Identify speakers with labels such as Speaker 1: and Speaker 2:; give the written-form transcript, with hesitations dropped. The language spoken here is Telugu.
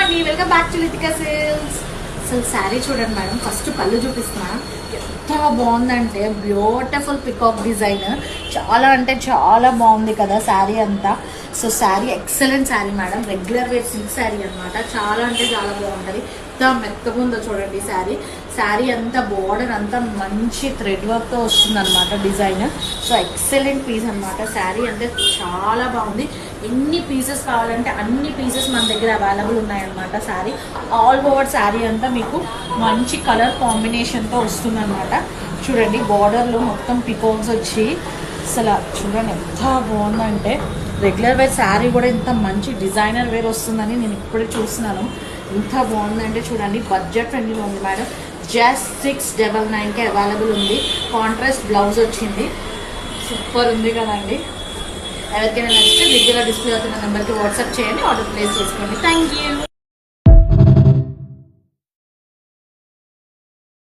Speaker 1: అండి, welcome back to Litika sales. అసలు శారీ చూడండి మేడం, ఫస్ట్ పళ్ళు చూపిస్తున్నా. ఎంత బాగుందంటే బ్యూటిఫుల్ పికాక్ డిజైన్, చాలా అంటే చాలా బాగుంది కదా శారీ అంతా. So sari excellent sari madam, regular wear silk sari అనమాట. చాలా అంటే చాలా బాగుంటుంది. ఎంత మెత్తగా ఉందో చూడండి శారీ. శారీ అంతా బోర్డర్ అంతా మంచి థ్రెడ్ వర్క్తో వస్తుంది అనమాట డిజైన్. సో ఎక్సలెంట్ పీస్ అనమాట. శారీ అంటే చాలా బాగుంది. ఎన్ని పీసెస్ కావాలంటే అన్ని పీసెస్ మన దగ్గర అవైలబుల్ ఉన్నాయన్నమాట. శారీ ఆల్ ఓవర్ శారీ అంతా మీకు మంచి కలర్ కాంబినేషన్తో వస్తుంది అనమాట. చూడండి బార్డర్లో మొత్తం పికాక్స్ వచ్చి అసలు చూడండి ఎంత బాగుందంటే. రెగ్యులర్ వేర్ శారీ కూడా ఇంత మంచి డిజైనర్ వేర్ వస్తుందని నేను ఇప్పుడే చూస్తున్నాను. ఇంత బాగుందంటే చూడండి, బడ్జెట్ ఫ్రెండ్లీలో ఉంది మేడం. జస్ట్ 699కి అవైలబుల్ ఉంది. కాంట్రాస్ట్ బ్లౌజ్ వచ్చింది, సూపర్ ఉంది కదండి. ఎవరికైనా నచ్చితే దగ్గర డిస్ప్లే అవుతున్న నెంబర్కి వాట్సాప్ చేయండి, ఆర్డర్ ప్లేస్ చేసుకోండి. Thank you.